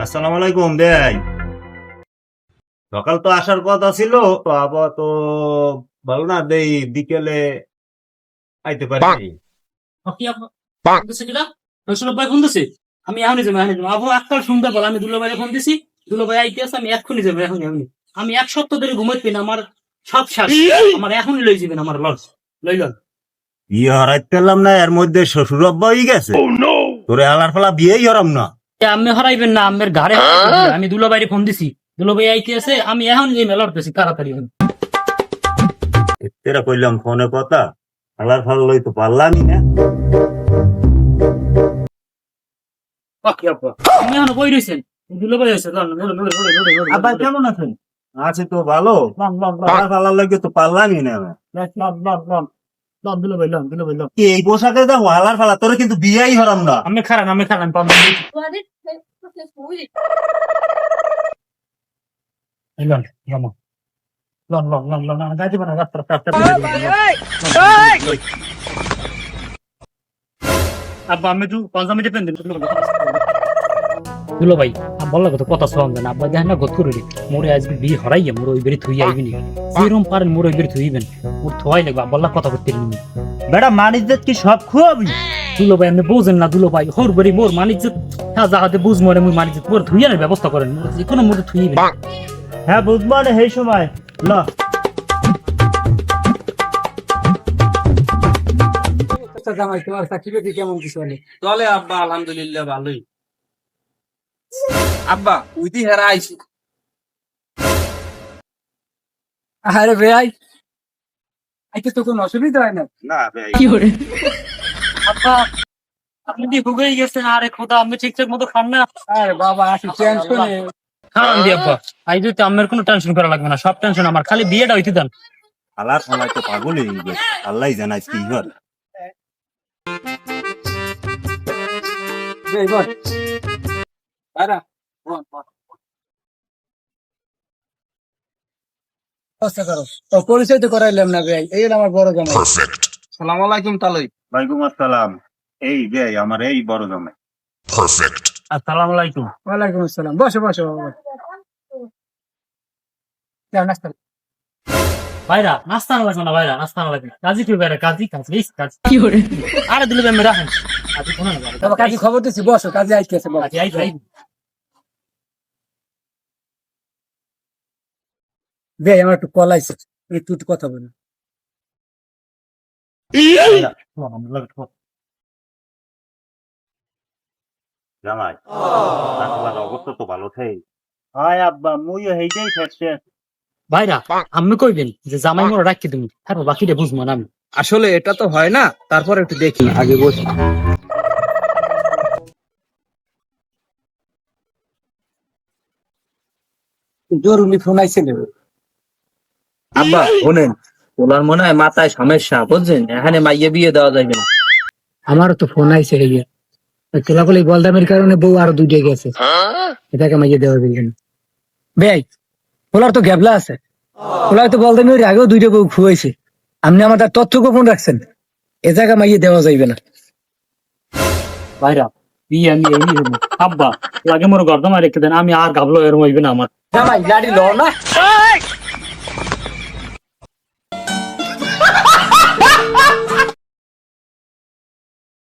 আসসালামু আলাইকুম ভাই। সকাল তো আসার কথা ছিল, তো আবহাওয়া তো ভালো না, দেই বিকেলে আইতে পারি। কি আপু ফোন দিছে কিনা? রসুল ভাই ফোন দিছে। আমি এখনই যাবো, এখনই যাবো। আবু আজকাল শুনতে পারলাম, আমি দুলো ভাইয়ের ফোন দিছি। দুলো ভাই আইতে আছে, আমি এক্ষুনি যাবো, এখনই এখনই। আমি এক সপ্তাহ ধরে ঘুমাইতে না, আমার সব শেষ। আমার এখনই লই যাবেন, আমার লস লইলন। বিয়ে হরাইতে পেলাম না, এর মধ্যে শ্বশুর আব্বা হয়ে গেছে। তোরে আলার ফালা বিয়েই হরাম না। আমি হরাইবেন না, আমের ঘাড়ে হারাইবেন। আমি দুলো ভাইয়ের ফোন দিছি, দুলো ভাই আইতে আছে, আমি এখন যে মেলার পেছি তাড়াতাড়ি হন। তেরা কইলাম ফোনে কথা, আলার ফালা লই তো পারলামই না। কি আপু আমি এখন বই রয়েছেন, দুলো ভাই আছে। আব্বা কেমন আছেন? আছি তো ভালো। আলার ফালা লাগে তো পারলামই না আমি। দুলো ভাই লন, দুলো ভাই লন। কি এই পোশাকে যাবো আলার ফালা? তোরে কিন্তু বিয়েই হরাম না। আমি খারান, আমি খারান পাবো। Loan loan loan loan loan loan loan গাইতে বানা রাস্তা রাস্তা। আব্বা আমি তো 5 মিনিটে পেন দিন। দুলো ভাই বললা কথা শোন না। আব্বা দেখেন না গত করে মোরে আজকে বিয়ে হরাইয়া মোর ওই বেরি থুই আইবি নি। যেরম পারেন মোর ওই বেরি থুইবেন, মোর থোয়াই লাগবে। বললা কথা করতে নি বেটা মানিজ্জত কি সব খুয়াবি? দুলো ভাই আপনি বুঝেন না। দুলো ভাই হোর বেরি মোর মানিজ্জত যাহাতে বুঝ মরে মুই মানিজ্জত মোর থুইয়ার ব্যবস্থা করেন। যে কোনো মোরে থুইবেন। হ্যাঁ বুঝবো না সেই সময় ল। জামাই তোমার চাকরি বাকরি কেমন কিছু হলে? চলে আব্বা, আলহামদুলিল্লাহ ভালোই। আব্বা উইদি হেরা আইছি। আরে ভাই আইতে তো কোনো অসুবিধা হয় না। না ভাই আব্বা আপনি দিয়ে ভুগেই গেছেন। আরে খোদা আমি ঠিকঠাক মতো খান না। আরে বাবা আসি টেনশনে। খান দিয়ে আব্বা আই যদি আমার কোনো টেনশন করা লাগবে না। সব টেনশন আমার, খালি বিয়েটা হইতে দেন। আলার ফালাই তো পাগল হয়ে গেছে। আল্লাহ জানাই কি হল। এই বল আরে বল বল। আচ্ছা করো তো, পরিচয় তো করাইলাম না ভাই। এই হলো আমার বড় জামাই। আসসালামু আলাইকুম তালই। ওয়ালাইকুম আসসালাম। এই ভাই আমার এই বড় জমে। আসসালামু আলাইকুম। ওয়ালাইকুম আসসালাম। বসো বসো নাস্তা। ভাইরা নাস্তা না লাগবে না, ভাইরা নাস্তা না লাগবে। কাজী কি ভাইরা? কাজী কাজী কাজ কি করে? আরে দিলে আমি রাখেন কাজী কোন না। তবে কাজী খবর দিছি, বসো। কাজী আইতেছে, বসো। কাজী আই ভাই বে আমার একটু কল আইছে, একটু কথা বলি। জামাই আল্লাহর অবস্থা তো ভালো থাই। হায় আব্বা মুইও হেইটাই থাকছে। ভাইরা আমি কইবেন যে জামাই মোরা রাখি তুমি, তারপর বাকিটা বুঝবো না আমি। আসলে এটা তো হয় না, তারপর একটু দেখি আগে বসি। জরুরি ফোন আইছে নেবে। আব্বা শোনেন, ওনার মনে হয় মাথায় সমস্যা, বুঝছেন? এখানে মাইয়ে বিয়ে দেওয়া যাবে না। আমারও তো ফোন আইছে হইয়া তোলাগুলি বলদামের কারণে বউ আরো দুইটা গেছে। এটাকে মাইয়ে দেওয়া যাবে না ভাই। ওলার তো গ্যাবলা আছে। ওলার তো বলদামের আগেও দুইটা বউ খুয়াইছে। আপনি আমার তার তথ্য গোপন রাখছেন, এ জায়গা মাইয়ে দেওয়া যাইবে না। ভাইরা বিয়ে আমি এই হবো। আব্বা লাগে মোর গর্দমা রেখে দেন, আমি আর গাবলো এরম হইবে না আমার। জামাই গাড়ি ল না।